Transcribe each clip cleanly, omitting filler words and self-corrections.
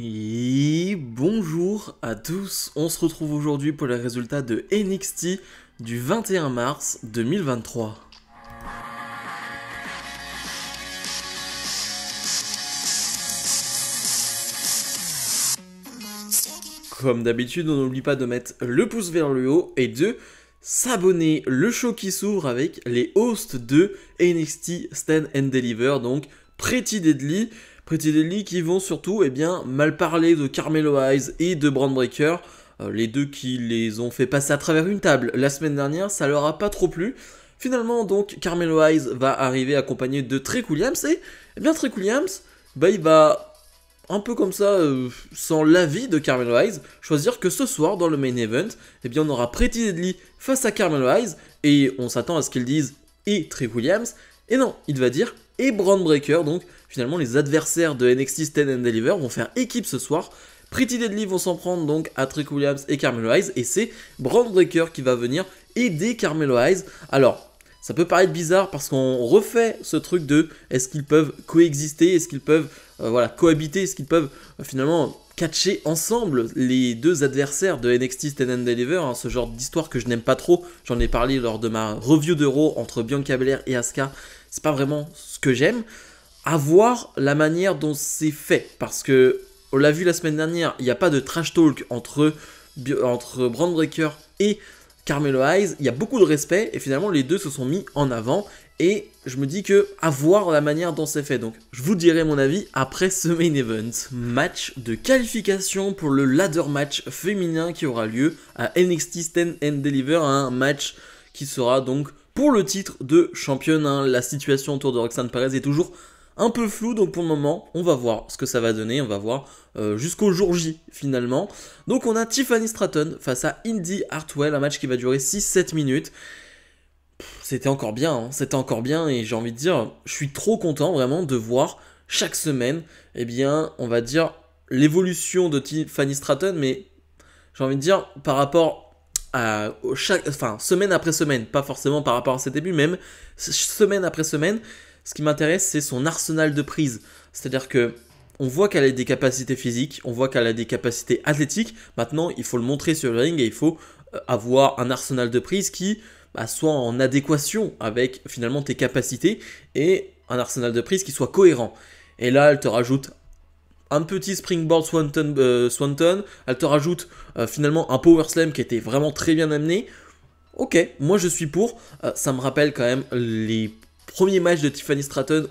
Et bonjour à tous, on se retrouve aujourd'hui pour les résultats de NXT du 21 mars 2023. Comme d'habitude, on n'oublie pas de mettre le pouce vers le haut et de s'abonner. Le show qui s'ouvre avec les hosts de NXT Stand and Deliver, donc Pretty Deadly qui vont surtout mal parler de Carmelo Hayes et de Bron Breakker, les deux qui les ont fait passer à travers une table la semaine dernière, ça leur a pas trop plu. Finalement donc Carmelo Hayes va arriver accompagné de Trick Williams et Trick Williams il va un peu comme ça, sans l'avis de Carmelo Hayes, choisir que ce soir dans le main event, on aura Pretty Deadly face à Carmelo Hayes et on s'attend à ce qu'ils disent et Trick Williams, et non, il va dire et Bron Breakker. Donc finalement les adversaires de NXT Stand and Deliver vont faire équipe ce soir. Pretty Deadly vont s'en prendre donc à Trick Williams et Carmelo Hayes, et c'est Bron Breakker qui va venir aider Carmelo Hayes. Alors ça peut paraître bizarre parce qu'on refait ce truc de est-ce qu'ils peuvent coexister, est-ce qu'ils peuvent cohabiter, est-ce qu'ils peuvent finalement catcher ensemble les deux adversaires de NXT Stand and Deliver, ce genre d'histoire que je n'aime pas trop. J'en ai parlé lors de ma review de Raw entre Bianca Belair et Asuka. C'est pas vraiment ce que j'aime. À voir la manière dont c'est fait, parce que on l'a vu la semaine dernière, il n'y a pas de trash talk entre Bron Breakker et Carmelo Hayes, il y a beaucoup de respect et finalement les deux se sont mis en avant et je me dis que à voir la manière dont c'est fait. Donc je vous dirai mon avis après ce main event. Match de qualification pour le ladder match féminin qui aura lieu à NXT Stand and Deliver, un match qui sera donc pour le titre de championne. La situation autour de Roxanne Perez est toujours un peu floue, donc pour le moment on va voir ce que ça va donner, on va voir jusqu'au jour J finalement. Donc on a Tiffany Stratton face à Indi Hartwell, un match qui va durer 6-7 minutes. C'était encore bien, et j'ai envie de dire, je suis trop content vraiment de voir chaque semaine, on va dire l'évolution de Tiffany Stratton, mais j'ai envie de dire par rapport à semaine après semaine, pas forcément par rapport à ses débuts, même semaine après semaine. Ce qui m'intéresse, c'est son arsenal de prise. C'est-à-dire que on voit qu'elle a des capacités physiques, on voit qu'elle a des capacités athlétiques. Maintenant, il faut le montrer sur le ring et il faut avoir un arsenal de prise qui soit en adéquation avec finalement tes capacités et un arsenal de prise qui soit cohérent. Et là, elle te rajoute un petit springboard swanton, elle te rajoute finalement un power slam qui était vraiment très bien amené. Ok, moi je suis pour. Ça me rappelle quand même les premier match de Tiffany Stratton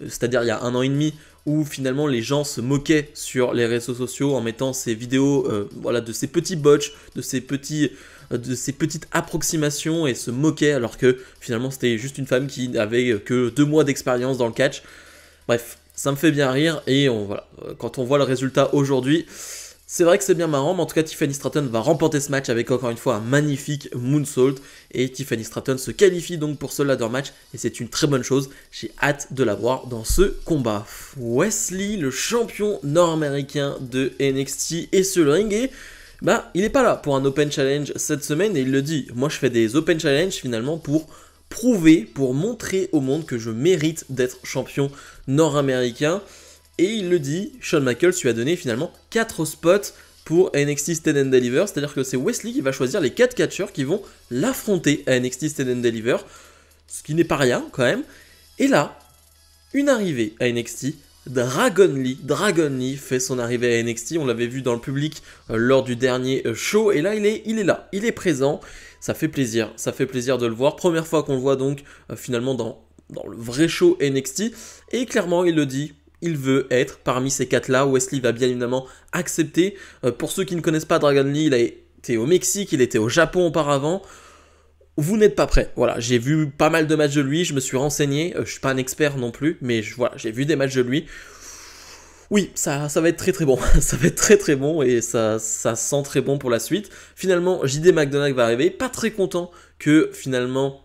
c'est-à-dire il y a 1 an et demi, où finalement les gens se moquaient sur les réseaux sociaux en mettant ces vidéos de ces petits botches, de ces petites approximations, et se moquaient alors que finalement c'était juste une femme qui avait que 2 mois d'expérience dans le catch. Bref, ça me fait bien rire et quand on voit le résultat aujourd'hui, c'est vrai que c'est bien marrant, mais en tout cas Tiffany Stratton va remporter ce match avec encore une fois un magnifique moonsault, et Tiffany Stratton se qualifie donc pour ce ladder match et c'est une très bonne chose. J'ai hâte de la voir dans ce combat. Wesley, le champion nord-américain de NXT, est sur le ring et il n'est pas là pour un Open Challenge cette semaine, et il le dit, moi je fais des Open Challenge finalement pour prouver, pour montrer au monde que je mérite d'être champion nord-américain. Et il le dit, Shawn Michaels lui a donné finalement 4 spots pour NXT Stand and Deliver, c'est-à-dire que c'est Wesley qui va choisir les 4 catcheurs qui vont l'affronter à NXT Stand and Deliver, ce qui n'est pas rien quand même. Et là, une arrivée à NXT, Dragon Lee fait son arrivée à NXT, on l'avait vu dans le public lors du dernier show, et là il est là, il est présent, ça fait plaisir de le voir, première fois qu'on le voit donc finalement dans le vrai show NXT, et clairement il le dit, il veut être parmi ces 4-là. Wesley va bien évidemment accepter. Pour ceux qui ne connaissent pas Dragon Lee, il a été au Mexique, il était au Japon auparavant. Vous n'êtes pas prêts. Voilà, j'ai vu pas mal de matchs de lui, je me suis renseigné. Je suis pas un expert non plus, mais j'ai vu des matchs de lui. Oui, ça va être très très bon. Ça va être très très bon et ça sent très bon pour la suite. Finalement, JD McDonagh va arriver. Pas très content que finalement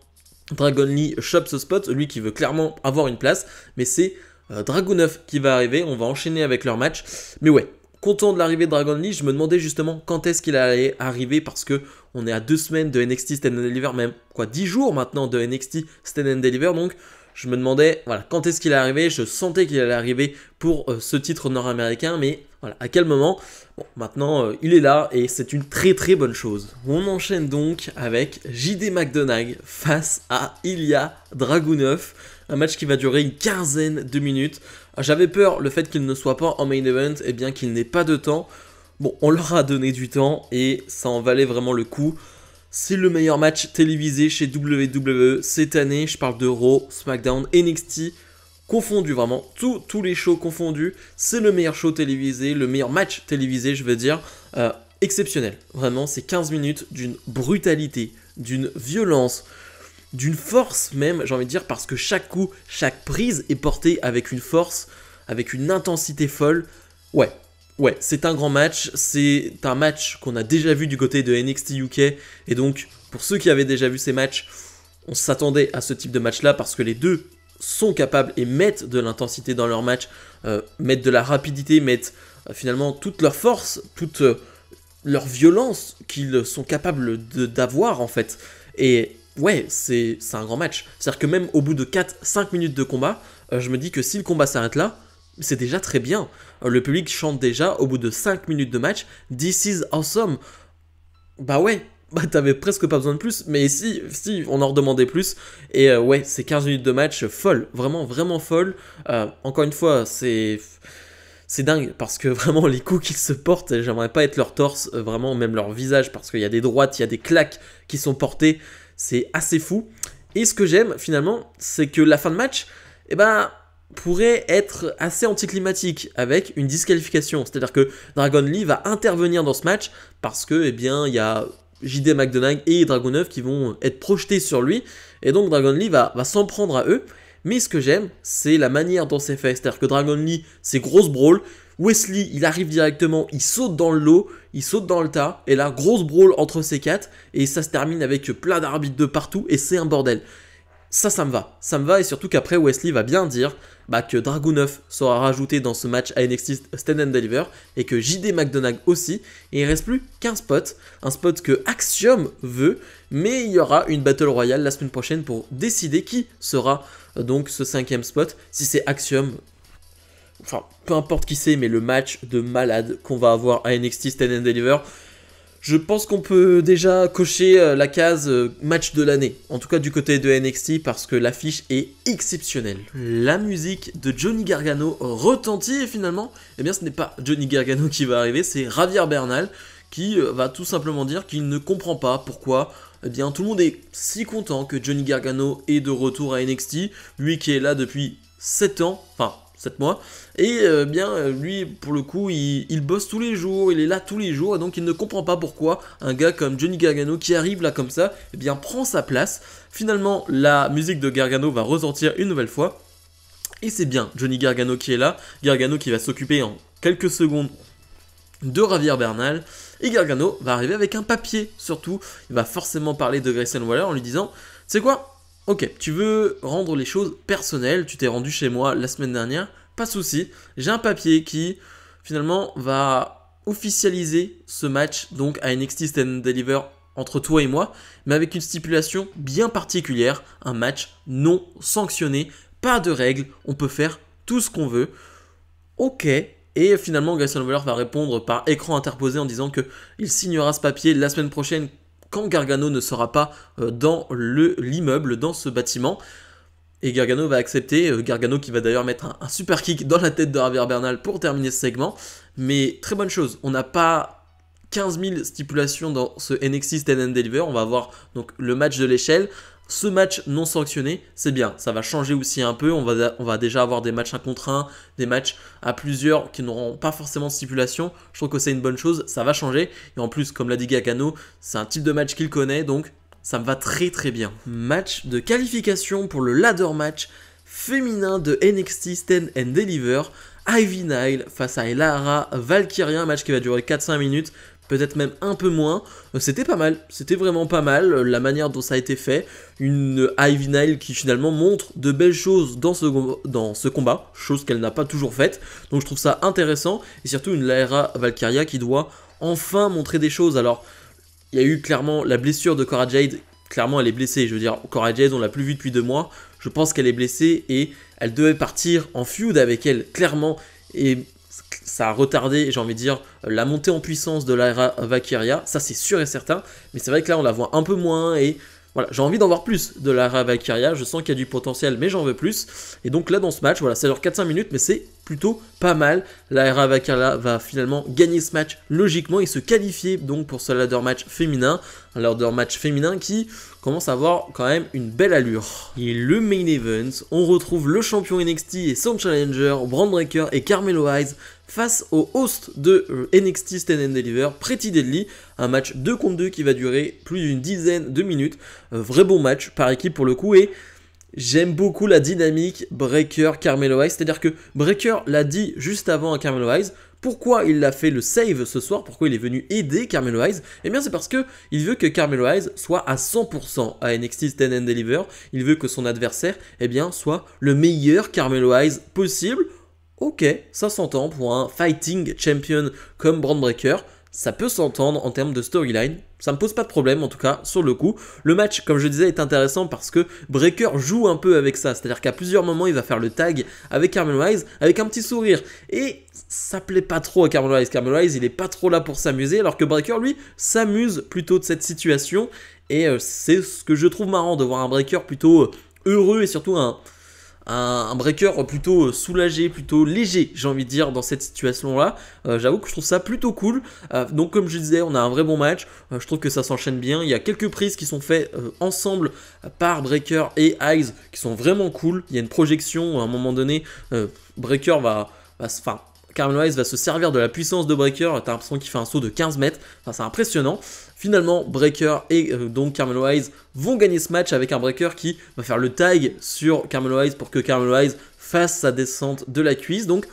Dragon Lee chope ce spot. Lui qui veut clairement avoir une place, mais c'est Dragunov qui va arriver, on va enchaîner avec leur match. Mais ouais, content de l'arrivée de Dragon Lee, je me demandais justement quand est-ce qu'il allait arriver, parce que on est à 2 semaines de NXT Stand and Deliver, même 10 jours maintenant de NXT Stand and Deliver, donc Je me demandais, voilà, quand est-ce qu'il est arrivé. Je sentais qu'il allait arriver pour ce titre nord-américain, mais voilà, à quel moment? Bon, maintenant, il est là et c'est une très très bonne chose. On enchaîne donc avec JD McDonagh face à Ilya Dragunov. Un match qui va durer une quinzaine de minutes. J'avais peur, le fait qu'il ne soit pas en main event, et bien qu'il n'ait pas de temps. Bon, on leur a donné du temps et ça en valait vraiment le coup. C'est le meilleur match télévisé chez WWE cette année. Je parle de Raw, SmackDown, NXT, confondus vraiment. Tous les shows confondus. C'est le meilleur show télévisé, le meilleur match télévisé, je veux dire. Exceptionnel. Vraiment, c'est 15 minutes d'une brutalité, d'une violence, d'une force même, j'ai envie de dire, parce que chaque coup, chaque prise est portée avec une force, avec une intensité folle. Ouais, c'est un grand match, c'est un match qu'on a déjà vu du côté de NXT UK, et donc, pour ceux qui avaient déjà vu ces matchs, on s'attendait à ce type de match-là, parce que les deux sont capables et mettent de l'intensité dans leur match, mettent de la rapidité, mettent finalement toute leur force, toute leur violence qu'ils sont capables d'avoir, en fait. Et ouais, c'est un grand match. C'est-à-dire que même au bout de 4-5 minutes de combat, je me dis que si le combat s'arrête là, c'est déjà très bien. Le public chante déjà au bout de 5 minutes de match « This is awesome ». Bah ouais, t'avais presque pas besoin de plus, mais si on en redemandait plus. Et ouais, c'est 15 minutes de match folle, vraiment, vraiment folle. Encore une fois, c'est dingue, parce que vraiment les coups qu'ils se portent, j'aimerais pas être leur torse, vraiment même leur visage, parce qu'il y a des droites, il y a des claques qui sont portées, c'est assez fou. Et ce que j'aime finalement, c'est que la fin de match, pourrait être assez anticlimatique avec une disqualification. C'est-à-dire que Dragon Lee va intervenir dans ce match parce que, il y a JD McDonagh et Dragunov qui vont être projetés sur lui, et donc Dragon Lee va s'en prendre à eux. Mais ce que j'aime, c'est la manière dont c'est fait. C'est-à-dire que Dragon Lee, c'est grosse brawl. Wesley, il arrive directement, il saute dans le lot, il saute dans le tas, et là, grosse brawl entre ces quatre, et ça se termine avec plein d'arbitres de partout, et c'est un bordel. Ça me va, et surtout qu'après Wesley va bien dire que Dragunov sera rajouté dans ce match à NXT Stand and Deliver, et que JD McDonagh aussi, et il reste plus qu'un spot, un spot que Axiom veut, mais il y aura une Battle Royale la semaine prochaine pour décider qui sera donc ce 5e spot. Si c'est Axiom, enfin peu importe qui c'est, mais le match de malade qu'on va avoir à NXT Stand and Deliver, je pense qu'on peut déjà cocher la case match de l'année, en tout cas du côté de NXT, parce que l'affiche est exceptionnelle. La musique de Johnny Gargano retentit, et finalement, ce n'est pas Johnny Gargano qui va arriver, c'est Javier Bernal qui va tout simplement dire qu'il ne comprend pas pourquoi tout le monde est si content que Johnny Gargano est de retour à NXT, lui qui est là depuis 7 ans, enfin 7 mois, et lui pour le coup il bosse tous les jours, il est là tous les jours, et donc il ne comprend pas pourquoi un gars comme Johnny Gargano qui arrive là comme ça, prend sa place. Finalement la musique de Gargano va retentir une nouvelle fois, et c'est bien Johnny Gargano qui est là, Gargano qui va s'occuper en quelques secondes de Javier Bernal, et Gargano va arriver avec un papier surtout, il va forcément parler de Grayson Waller en lui disant « C'est quoi ? Ok, tu veux rendre les choses personnelles, tu t'es rendu chez moi la semaine dernière, pas de souci, j'ai un papier qui finalement va officialiser ce match donc à NXT Stand and Deliver entre toi et moi, mais avec une stipulation bien particulière, un match non sanctionné, pas de règles, on peut faire tout ce qu'on veut. Ok, et finalement Grayson Waller va répondre par écran interposé en disant qu'il signera ce papier la semaine prochaine quand Gargano ne sera pas dans l'immeuble, dans ce bâtiment. Et Gargano va accepter, Gargano qui va d'ailleurs mettre un super kick dans la tête de Javier Bernal pour terminer ce segment. Mais très bonne chose, on n'a pas 15 000 stipulations dans ce NXT Stand and Deliver, on va avoir donc le match de l'échelle. Ce match non sanctionné, c'est bien, ça va changer aussi un peu, on va déjà avoir des matchs 1 contre 1, des matchs à plusieurs qui n'auront pas forcément de stipulation, je trouve que c'est une bonne chose, ça va changer, et en plus, comme l'a dit Gargano, c'est un type de match qu'il connaît, donc ça me va très très bien. Match de qualification pour le ladder match féminin de NXT Stand and Deliver, Ivy Nile face à Lara Valkyria, un match qui va durer 4-5 minutes, peut-être même un peu moins. C'était pas mal, c'était vraiment pas mal la manière dont ça a été fait. Une Ivy Nile qui finalement montre de belles choses dans ce combat, chose qu'elle n'a pas toujours faite. Donc je trouve ça intéressant, et surtout une Lara Valkyria qui doit enfin montrer des choses. Alors il y a eu clairement la blessure de Cora Jade clairement elle est blessée. Je veux dire, Cora Jade, on l'a plus vue depuis 2 mois. Je pense qu'elle est blessée et elle devait partir en feud avec elle, clairement. Et ça a retardé, j'ai envie de dire, la montée en puissance de Lyra Valkyria. Ça, c'est sûr et certain. Mais c'est vrai que là, on la voit un peu moins et... Voilà, j'ai envie d'en voir plus de Lyra Valkyria, je sens qu'il y a du potentiel, mais j'en veux plus. Et donc là, dans ce match, voilà, ça dure 4-5 minutes, mais c'est plutôt pas mal. Lyra Valkyria va finalement gagner ce match logiquement et se qualifier donc pour ce ladder match féminin. Un ladder match féminin qui commence à avoir quand même une belle allure. Et le main event, on retrouve le champion NXT et son challenger, Bron Breakker et Carmelo Hayes, face au host de NXT Stand and Deliver, Pretty Deadly, un match 2 contre 2 qui va durer plus d'une dizaine de minutes. Vrai bon match par équipe pour le coup, et j'aime beaucoup la dynamique Breakker-Carmelo Hayes, c'est-à-dire que Breakker l'a dit juste avant à Carmelo Hayes. Pourquoi il a fait le save ce soir? Pourquoi il est venu aider Carmelo Hayes? Eh bien c'est parce que il veut que Carmelo Hayes soit à 100% à NXT Stand and Deliver. Il veut que son adversaire eh bien, soit le meilleur Carmelo Hayes possible. Ok, ça s'entend pour un fighting champion comme Bron Breakker. Ça peut s'entendre en termes de storyline, ça me pose pas de problème en tout cas sur le coup. Le match, comme je disais, est intéressant parce que Breakker joue un peu avec ça, c'est-à-dire qu'à plusieurs moments il va faire le tag avec Carmelo Hayes avec un petit sourire. Et ça plaît pas trop à Carmelo Hayes. Carmelo Hayes il est pas trop là pour s'amuser, alors que Breakker lui s'amuse plutôt de cette situation. Et c'est ce que je trouve marrant de voir un Breakker plutôt heureux et surtout un Breakker plutôt soulagé, plutôt léger, j'ai envie de dire, dans cette situation-là. J'avoue que je trouve ça plutôt cool. Donc comme je disais, on a un vrai bon match. Je trouve que ça s'enchaîne bien. Il y a quelques prises qui sont faites ensemble par Breakker et Hayes qui sont vraiment cool. Il y a une projection, à un moment donné, Breakker Carmelo Hayes va se servir de la puissance de Breakker. T'as l'impression qu'il fait un saut de 15 mètres. Enfin, c'est impressionnant. Finalement, Breakker et donc Carmelo Hayes vont gagner ce match avec un Breakker qui va faire le tag sur Carmelo Hayes pour que Carmelo Hayes fasse sa descente de la cuisse. Donc,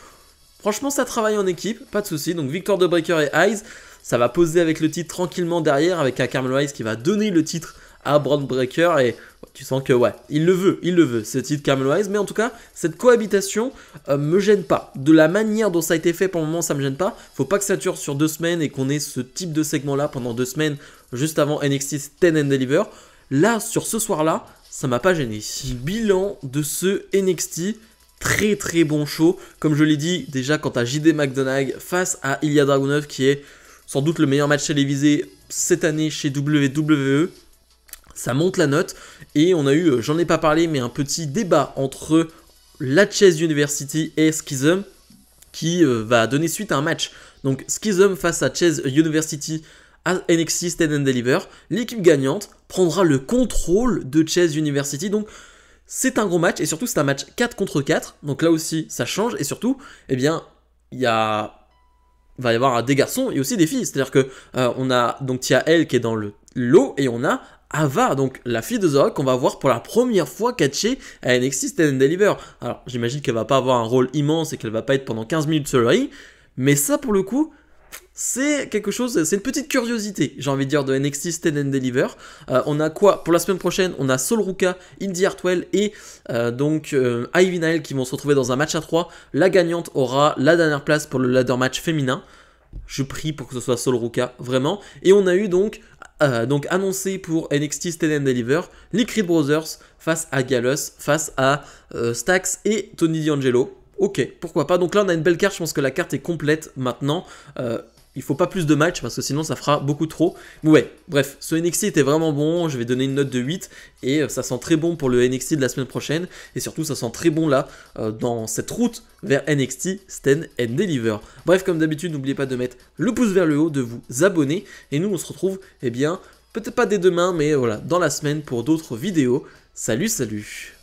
franchement, ça travaille en équipe, pas de souci. Donc, victoire de Breakker et Hayes. Ça va poser avec le titre tranquillement derrière, avec un Carmelo Hayes qui va donner le titre à Bron Breakker. Et tu sens que, ouais, il le veut, ce titre Carmelo Hayes. Mais en tout cas, cette cohabitation me gêne pas. De la manière dont ça a été fait, pour le moment, ça me gêne pas. Faut pas que ça dure sur 2 semaines et qu'on ait ce type de segment-là pendant 2 semaines, juste avant NXT Stand and Deliver. Là, sur ce soir-là, ça m'a pas gêné. Bilan de ce NXT. Très très bon show. Comme je l'ai dit, déjà, quand à JD McDonagh face à Ilya Dragunov, qui est sans doute le meilleur match télévisé cette année chez WWE, ça monte la note. Et on a eu, j'en ai pas parlé, mais un petit débat entre la Chase University et Schism qui va donner suite à un match. Donc Schism face à Chase University à NXT Stand and Deliver. L'équipe gagnante prendra le contrôle de Chase University. Donc c'est un gros match et surtout c'est un match 4 contre 4. Donc là aussi ça change et surtout, eh bien, va y avoir des garçons et aussi des filles. C'est-à-dire que on a donc Tia L qui est dans le lot et on a Ava, donc la fille de The Rock qu'on va voir pour la première fois catchée à NXT Stand and Deliver. Alors j'imagine qu'elle va pas avoir un rôle immense et qu'elle va pas être pendant 15 minutes sur le ring, mais ça pour le coup c'est quelque chose, c'est une petite curiosité, j'ai envie de dire, de NXT Stand and Deliver. On a quoi pour la semaine prochaine? On a Sol Ruka, Indy Hartwell et Ivy Nile qui vont se retrouver dans un match à 3. La gagnante aura la dernière place pour le ladder match féminin. Je prie pour que ce soit Sol Ruka, vraiment. Et on a eu donc annoncé pour NXT Stand and Deliver les Creed Brothers face à Gallus, face à Stax et Tony D'Angelo. Ok, pourquoi pas. Donc là on a une belle carte, je pense que la carte est complète maintenant. Il faut pas plus de matchs parce que sinon ça fera beaucoup trop. Ouais, bref, ce NXT était vraiment bon, je vais donner une note de 8 et ça sent très bon pour le NXT de la semaine prochaine et surtout ça sent très bon là dans cette route vers NXT Stand and Deliver. Bref, comme d'habitude, n'oubliez pas de mettre le pouce vers le haut, de vous abonner et nous on se retrouve, eh bien, peut-être pas dès demain mais voilà, dans la semaine pour d'autres vidéos. Salut, salut!